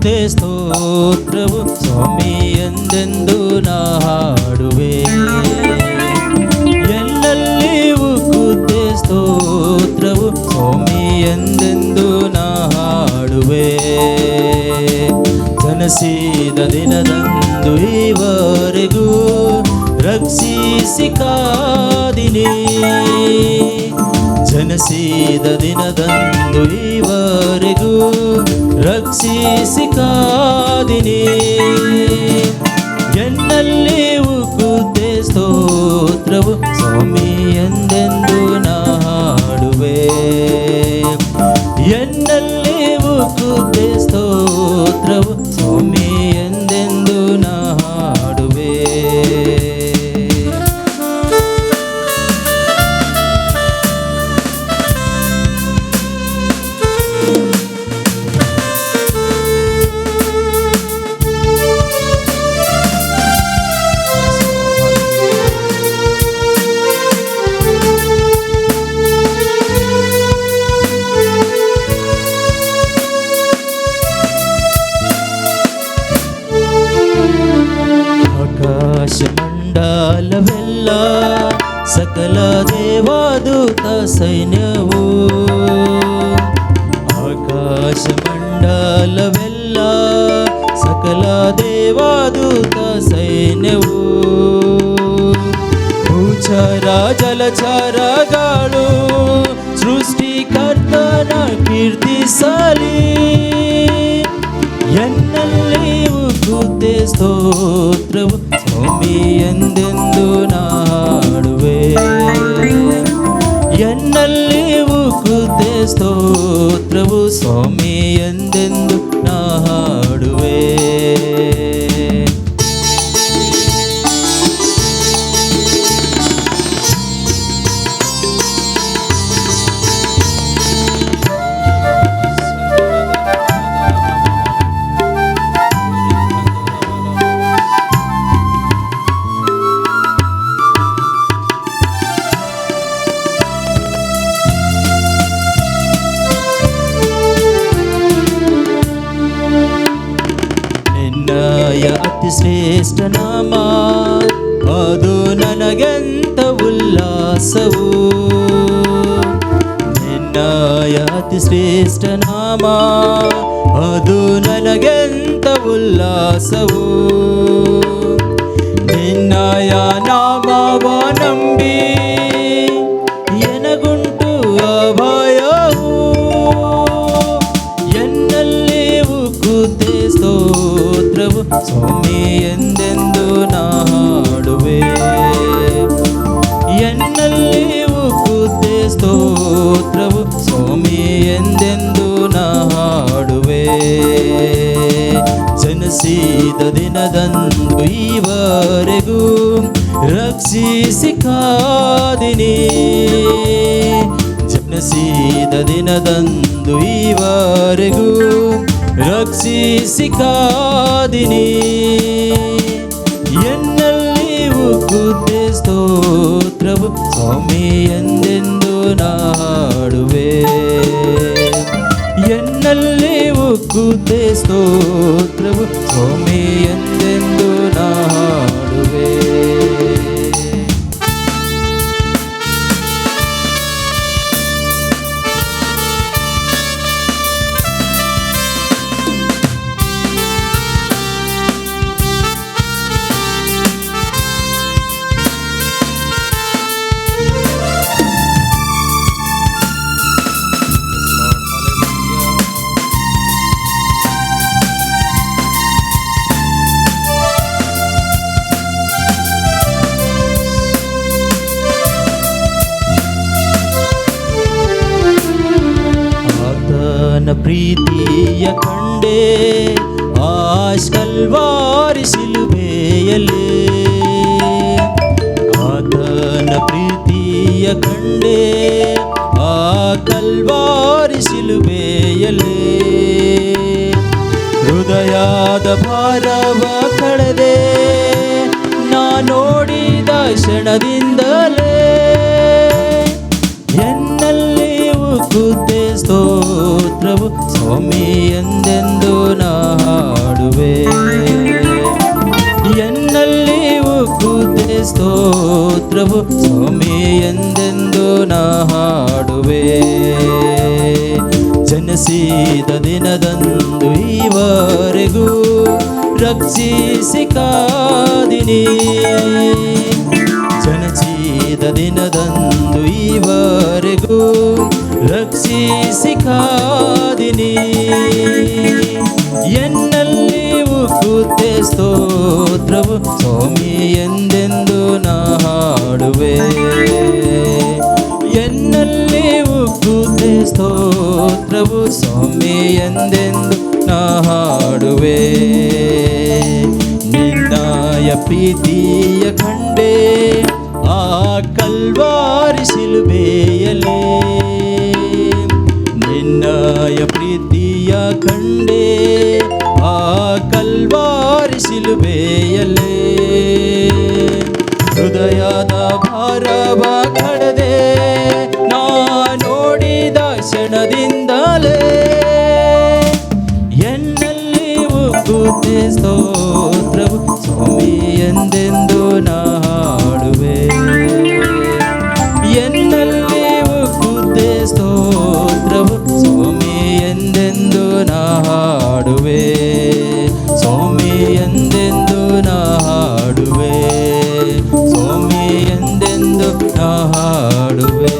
ಉಕ್ಕುತ್ತೆ ಸ್ತೋತ್ರವು ಸ್ವಾಮಿ ಎಂದೆಂದು ನಾ ಹಾಡುವೆ. ಎಲ್ಲೆಲ್ಲಿ ಉಕ್ಕುತ್ತೆ ಸ್ತೋತ್ರವು ಸ್ವಾಮಿ ಎಂದೆಂದು ನಾ ಹಾಡುವೆ. ಜನಿಸಿದ ದಿನದಂದು ಈವರೆಗೂ ರಕ್ಷಿಸಿ ಕಾದಿನಿ. ಜನಿಸಿದ ದಿನದಂದು ಈವರೆಗೂ ರಕ್ಷಿಸಿ ಕಾದಿನಿ. ಎನ್ನಲ್ಲಿ ಉಕ್ಕುತ್ತೆ ಸ್ತೋತ್ರವು ಸ್ವಾಮಿ ಎಂದೆಂದು ನಾ ಹಾಡುವೆ. ಎನ್ನಲ್ಲಿ ಉಕ್ಕುತ್ತೆ ಸ್ತೋತ್ರವು ಸ್ವಾಮಿ ಎಂದೆಂದು ನಾ ಹಾಡುವೆ. ಆಕಾಶಮಂಡಲವೆಲ್ಲ ಸಕಲ ದೇವದೂತ ಸೈನ್ಯವು. ಆಕಾಶಮಂಡಲವೆಲ್ಲ ಸಕಲ ದೇವದೂತ ಸೈನ್ಯವು. ಭೂಚರ ಜಲಚರಗಳು ಸೃಷ್ಟಿಕರ್ತನ ಕೀರ್ತಿಸಲಿ. ಎನ್ನಲ್ಲಿ ಉಕ್ಕುತ್ತೆ ಸ್ತೋತ್ರವು ಸ್ವಾಮಿ ಎಂದೆಂದು ನಾ ಹಾಡುವೆ. ಎನ್ನಲ್ಲಿ ಉಕ್ಕುತ್ತೆ ಸ್ತೋತ್ರವು ಸ್ವಾಮಿ ಎಂದೆಂದು ನಾ ಹಾಡುವೆ. ಅತಿ ಶ್ರೇಷ್ಠ ನಾಮ ಅದು ನನಗೆಂತ ಉಲ್ಲಾಸವು. ನಿನ್ನಯ ಅತಿ ಶ್ರೇಷ್ಠ ನಾಮ ಅದು ನನಗೆಂತ ಉಲ್ಲಾಸವು. ನಿನ್ನಯ ನಾಮವ ನಂಬಿ ಎನಗುಂಟು ಅಭಯವು. ಎನ್ನಲ್ಲಿ ಉಕ್ಕುತ್ತೆ ಸ್ತೋತ್ರವು ಸ್ವಾಮಿ ಎಂದೆಂದು ನಾ ಹಾಡುವೆ. ಎನ್ನಲ್ಲಿ ಉಕ್ಕುತ್ತೆ ಸ್ತೋತ್ರವು ಸ್ವಾಮಿ ಎಂದೆಂದು ನಾ ಹಾಡುವೆ. ಜನಿಸಿದ ದಿನದಂದು ಈವರೆಗೂ ರಕ್ಷಿಸಿ ಕಾದಿನಿ. ಜನಿಸಿದ ದಿನದಂದು ಈವರೆಗೂ ರಕ್ಷಿಸಿ ಕಾದಿನಿ. ಎನ್ನಲ್ಲಿ ಉಕ್ಕುತ್ತೆ ಸ್ತೋತ್ರವು ಸ್ವಾಮಿ ಎಂದೆಂದು ನಾ ಹಾಡುವೆ. ಎನ್ನಲ್ಲಿ ಉಕ್ಕುತ್ತೆ ಸ್ತೋತ್ರವು ಸ್ವಾಮಿ ಎಂದೆಂದು ನಾ ಹಾಡುವೆ. ಪ್ರೀತಿಯ ಕಂಡೆ ಕಲ್ವಾರಿ ಶಿಲುಬೆಯಲ್ಲಿ. ಆತನ ಪ್ರೀತಿಯ ಕಂಡೆ ಕಲ್ವಾರಿ ಶಿಲುಬೆಯಲ್ಲಿ. ಹೃದಯದ ಭಾರವ ಕಳೆದೆ ನಾ ನೋಡಿದ ಕ್ಷಣದಿಂದಲೇ. ಎನ್ನಲ್ಲಿ ಉಕ್ಕುತ್ತೆ ಸ್ತೋತ್ರವು ಸ್ವಾಮಿ ಎಂದೆಂದು ನಾ ಸ್ತೋತ್ರವು ಸ್ವಾಮಿ ಎಂದೆಂದು ನಾ ಹಾಡುವೆ. ಜನಿಸಿದ ದಿನದಂದು ಈವರೆಗೂ ರಕ್ಷಿಸಿ ಕಾದಿನಿ. ಜನಿಸಿದ ದಿನದಂದು ಈವರೆಗೂ ರಕ್ಷಿಸಿ ಕಾದಿನಿ. ಎನ್ನಲ್ಲಿ ಉಕ್ಕುತ್ತೆ ಸ್ತೋತ್ರವು ಸ್ವಾಮಿ ಎಂದೆಂದು ನಾ ಹಾಡುವೆ. ಎನ್ನಲ್ಲಿ ಉಕ್ಕುತ್ತೆ ಸ್ತೋತ್ರವು ಸ್ವಾಮಿ ಎಂದೆಂದು ನಾ ಹಾಡುವೆ. ನಿನ್ನಯ ಪ್ರೀತಿಯ ಕಂಡೆ ಆ ಕಲ್ವಾರಿ ಶಿಲುಬೆಯಲ್ಲಿ. ನಿನ್ನಯ ಪ್ರೀತಿಯ ಕಂಡೆ ಆ ಕಲ್ವಾರಿ ಶಿಲುಬೆಯಲ್ಲಿ. ಹೃದಯದ ಭಾರವ ಕಳೆದೆ ನಾ ನೋಡಿದ ಕ್ಷಣದಿಂದಲೇ. ಎನ್ನಲ್ಲಿ ಉಕ್ಕುತ್ತೆ ಸ್ತೋತ್ರವು ಸ್ವಾಮಿ ಎಂದೆಂದು ನಾ ಹಾಡುವೆ. ಎನ್ನಲ್ಲಿ ಉಕ್ಕುತ್ತೆ ಸ್ತೋತ್ರವು ಸ್ವಾಮಿ ಎಂದೆಂದು ನಾ ಹಾಡುವೆ. ಸ್ವಾಮಿ ಎಂದೆಂದು ನಾ ಹಾಡುವೆ. ಸ್ವಾಮಿ ಎಂದೆಂದು ನಾ ಹಾಡುವೆ.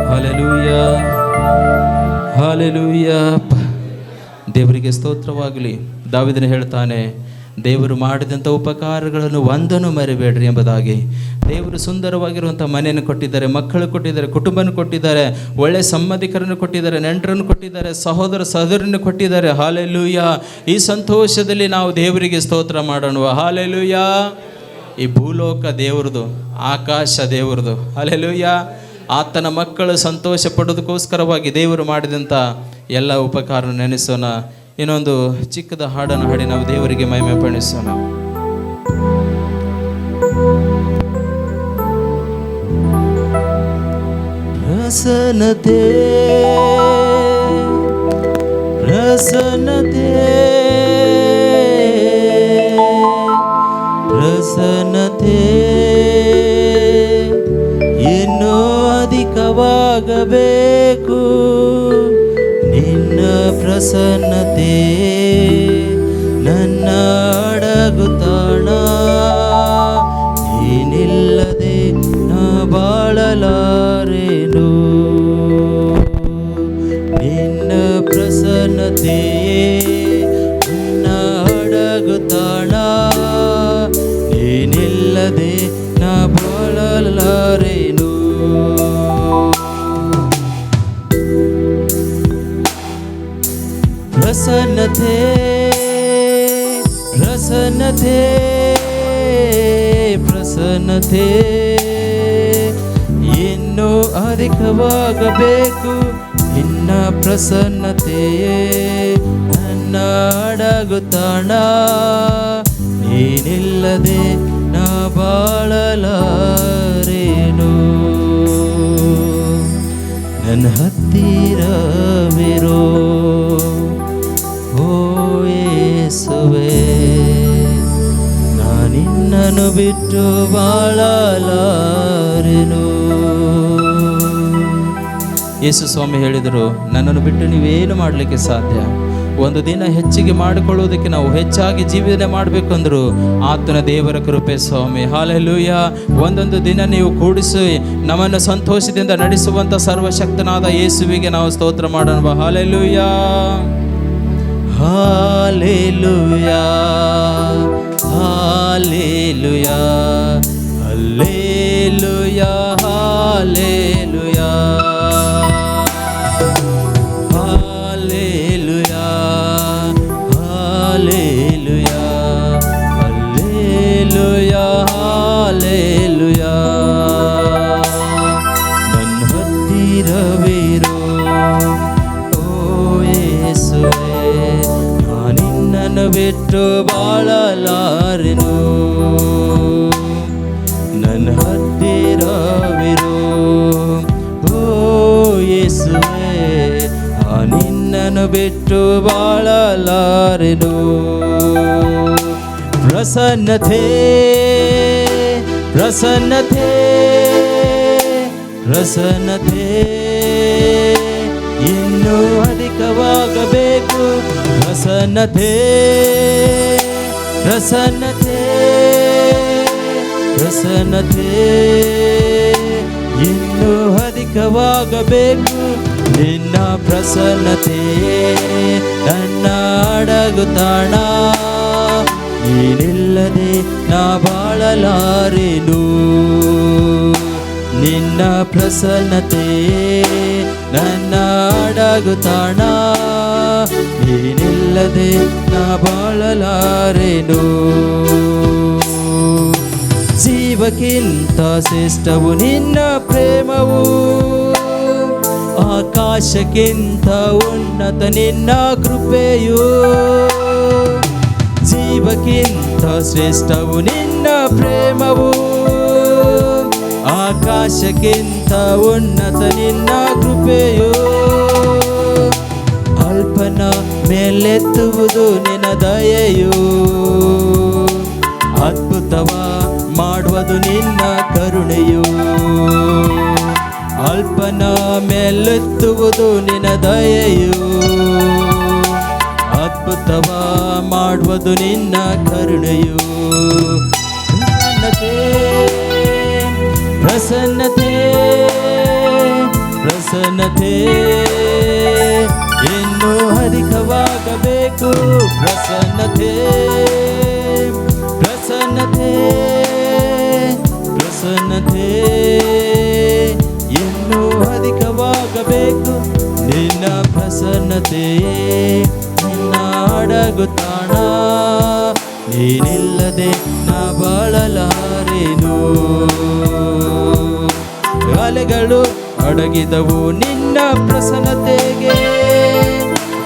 Hallelujah, hallelujah. ದೇವರಿಗೆ ಸ್ತೋತ್ರವಾಗಲಿ. ದಾವೀದನು ಹೇಳ್ತಾನೆ, ದೇವರು ಮಾಡಿದಂಥ ಉಪಕಾರಗಳನ್ನು ಒಂದನ್ನು ಮರಿಬೇಡ್ರಿ ಎಂಬುದಾಗಿ. ದೇವರು ಸುಂದರವಾಗಿರುವಂಥ ಮನೆಯನ್ನು ಕೊಟ್ಟಿದ್ದಾರೆ, ಮಕ್ಕಳು ಕೊಟ್ಟಿದ್ದಾರೆ, ಕುಟುಂಬನ ಕೊಟ್ಟಿದ್ದಾರೆ, ಒಳ್ಳೆ ಸಂಬಂಧಿಕರನ್ನು ಕೊಟ್ಟಿದ್ದಾರೆ, ನೆಂಟರನ್ನು ಕೊಟ್ಟಿದ್ದಾರೆ, ಸಹೋದರ ಸಹೋದರನ್ನು ಕೊಟ್ಟಿದ್ದಾರೆ. ಹಾಲೆಲೂಯಾ. ಈ ಸಂತೋಷದಲ್ಲಿ ನಾವು ದೇವರಿಗೆ ಸ್ತೋತ್ರ ಮಾಡೋಣ. ಹಾಲೆಲೂಯಾ. ಈ ಭೂಲೋಕ ದೇವ್ರದು, ಆಕಾಶ ದೇವ್ರದು. ಹಾಲೆಲೂಯಾ. ಆತನ ಮಕ್ಕಳು ಸಂತೋಷ ಪಡೋದಕ್ಕೋಸ್ಕರವಾಗಿ ದೇವರು ಮಾಡಿದಂಥ ಎಲ್ಲ ಉಪಕಾರ ನೆನೆಸೋಣ. ಇನ್ನೊಂದು ಚಿಕ್ಕದ ಹಾಡನ್ನು ಹಾಡಿ ನಾವು ದೇವರಿಗೆ ಮಹಿಮೆ ಪಡಿಸೋಣ. ಪ್ರಸನ್ನತೆ, ಪ್ರಸನ್ನತೆ, ಪ್ರಸನ್ನತೆ ಇನ್ನೂ ಅಧಿಕವಾಗಬೇಕು. ನಿನ್ನ ಪ್ರಸನ್ನತೆ ನನ್ನ ಅಡಗುತ್ತಾಣ. ನೀನಿಲ್ಲದೆ ನಾ ಬಾಳಲಾರೆನು. ನಿನ್ನ ಪ್ರಸನ್ನತೆ ನನ್ನ ಅಡಗುತ್ತಾಣ. ನೀನಿಲ್ಲದೆ ನಾ ಬಾಳಲಾರೆನು. ಪ್ರಸನ್ನತೆ, ಪ್ರಸನ್ನತೆ, ಪ್ರಸನ್ನತೆ ಇನ್ನೂ ಅಧಿಕವಾಗಬೇಕು. ನಿನ್ನ ಪ್ರಸನ್ನತೆಯೇ ನನ್ನ ಅಡಗುತ್ತಾಣ. ನೀನಿಲ್ಲದೆ ನಾ ಬಾಳಲಾರೇನು. ನನ್ನ ಹತ್ತಿರವಿರೋ ಓ ಯೇಸುವೇ, ನಾನಿನ್ನನ್ನು ಬಿಟ್ಟು ಬಾಳಲಾರೆನು. ಯೇಸು ಸ್ವಾಮಿ ಹೇಳಿದರು, ನನ್ನನ್ನು ಬಿಟ್ಟು ನೀವೇನು ಮಾಡಲಿಕ್ಕೆ ಸಾಧ್ಯ. ಒಂದು ದಿನ ಹೆಚ್ಚಿಗೆ ಮಾಡಿಕೊಳ್ಳುವುದಕ್ಕೆ ನಾವು ಹೆಚ್ಚಾಗಿ ಜೀವನ ಮಾಡಬೇಕಂದ್ರು ಆತನ ದೇವರ ಕೃಪೆ ಸ್ವಾಮಿ. ಹಾಲೆಲೂಯಾ. ಒಂದೊಂದು ದಿನ ನೀವು ಕೂಡಿಸಿ ನಮ್ಮನ್ನು ಸಂತೋಷದಿಂದ ನಡೆಸುವಂಥ ಸರ್ವಶಕ್ತನಾದ ಯೇಸುವಿಗೆ ನಾವು ಸ್ತೋತ್ರ ಮಾಡೋಣ. Hallelujah, hallelujah, hallelujah, hallelujah, hallelujah, hallelujah, hallelujah, hallelujah, hallelujah. ನನ್ನ ಹತ್ತಿರವಿರೋ ಓ ಯೇಸುವೇ, ನಾನಿನ್ನನ್ನು ಬಿಟ್ಟು ಬಾಳಲಾರೆನು. ನನ್ನ ಹತ್ತಿರವಿರೋ ಓ ಯೇಸುವೇ, ನಿನ್ನನ್ನು ಬಿಟ್ಟು ಬಾಳಲಾರೆನು. ಪ್ರಸನ್ನತೆ, ಪ್ರಸನ್ನತೆ ಪ್ರಸನ್ನತೆ ಇನ್ನೂ ಅಧಿಕವಾಗಬೇಕು. ಪ್ರಸನ್ನತೆ ಪ್ರಸನ್ನತೆ ಪ್ರಸನ್ನತೆ ಇನ್ನೂ ಅಧಿಕವಾಗಬೇಕು. ನಿನ್ನ ಪ್ರಸನ್ನತೆ ನನ್ನ ಅಡಗುತಾಣ, ನೀನಿಲ್ಲದೆ ನಾ ಬಾಳಲಾರೆನು. ನಿನ್ನ ಪ್ರಸನ್ನತೆ ನನ್ನ ಅಡಗುತಾಣ, ನೀನಿಲ್ಲದೆ ನಾ ಬಾಳಲಾರೆನು. ಜೀವಕ್ಕಿಂತ ಶ್ರೇಷ್ಠವು ನಿನ್ನ ಪ್ರೇಮವು, ಆಕಾಶಕ್ಕಿಂತ ಉನ್ನತ ನಿನ್ನ ಕೃಪೆಯು. ಜೀವಕ್ಕಿಂತ ಶ್ರೇಷ್ಠವು ನಿನ್ನ ಪ್ರೇಮವು, ಆಕಾಶಕ್ಕಿಂತ ಉನ್ನತ ನಿನ್ನ ಕೃಪೆಯು. ಅಲ್ಪನ ಮೇಲೆತ್ತುವುದು ನಿನ್ನ ದಯೆಯು, ಅದ್ಭುತವ ಮಾಡುವುದು ನಿನ್ನ ಕರುಣೆಯು. ಅಲ್ಪನ ಮೇಲೆತ್ತುವುದು ನಿನ್ನ ದಯೆಯು, ಅದ್ಭುತವ ಮಾಡುವುದು ನಿನ್ನ ಕರುಣೆಯು. ಪ್ರಸನ್ನತೆ ಪ್ರಸನ್ನತೆ ಇನ್ನೂ ಅಧಿಕವಾಗಬೇಕು. ಪ್ರಸನ್ನತೆ ಪ್ರಸನ್ನತೆ ಪ್ರಸನ್ನತೆ ಇನ್ನೂ ಅಧಿಕವಾಗಬೇಕು. ನಿನ್ನ ಪ್ರಸನ್ನತೆ ನಿನ್ನ ಅಡಗುತಾಣ, ನೀನಿಲ್ಲದೆ ನಾ ಬಾಳಲಾರೆನು. ಅಲೆಗಳು ಅಡಗಿದವು ನಿನ್ನ ಪ್ರಸನ್ನತೆಗೆ,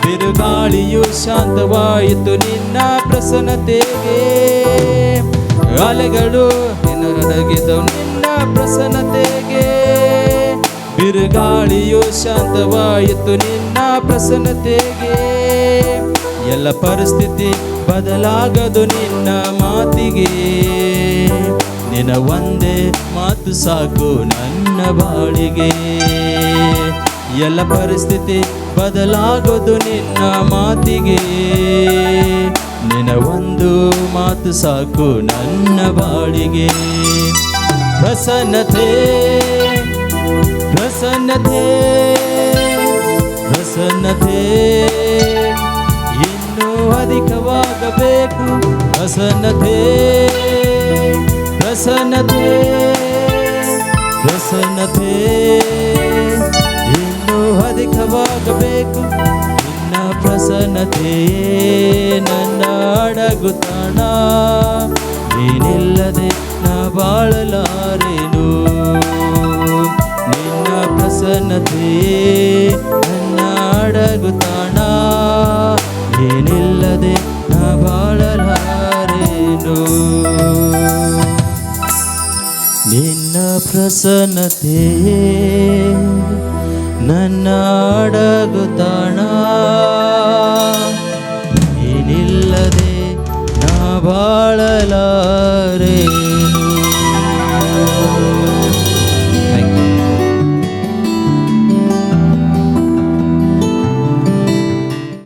ಬಿರುಗಾಳಿಯು ಶಾಂತವಾಯಿತು ನಿನ್ನ ಪ್ರಸನ್ನತೆಗೆ. ಅಲೆಗಳು ಅಡಗಿದವು ನಿನ್ನ ಪ್ರಸನ್ನತೆಗೆ, ಬಿರುಗಾಳಿಯು ಶಾಂತವಾಯಿತು ನಿನ್ನ ಪ್ರಸನ್ನತೆಗೆ. ಎಲ್ಲ ಪರಿಸ್ಥಿತಿ ಬದಲಾಗದು ನಿನ್ನ ಮಾತಿಗೆ, ನಿನ್ನ ಒಂದೇ ಮಾತು ಸಾಕು ನನ್ನ ಬಾಳಿಗೆ. ಎಲ್ಲ ಪರಿಸ್ಥಿತಿ ಬದಲಾಗೋದು ನಿನ್ನ ಮಾತಿಗೆ, ನಿನ್ನ ಒಂದು ಮಾತು ಸಾಕು ನನ್ನ ಬಾಳಿಗೆ. ಪ್ರಸನ್ನತೆ ಪ್ರಸನ್ನತೆ ಪ್ರಸನ್ನತೆ ಇನ್ನೂ ಅಧಿಕವಾಗಬೇಕು. ಪ್ರಸನ್ನತೆ ಪ್ರಸನ್ನತೆ ಪ್ರಸನ್ನತೆ ಇನ್ನೂ ಅಧಿಕವಾಗಬೇಕು. ನಿನ್ನ ಪ್ರಸನ್ನತೆ ನನ್ನ ಅಡಗುತಾಣ, ನೀನಿಲ್ಲದೆ ನಾ ಬಾಳಲಾರೆನು. ನಿನ್ನ ಪ್ರಸನ್ನತೆ ನನ್ನ ಅಡಗುತಾಣ, ನೀನಿಲ್ಲದೆ ನಾ ಬಾಳಲಾರೆನು. ನಿನ್ನ ಪ್ರಸನ್ನತೆ ನನ್ನ ಅಡಗುತಾಣ,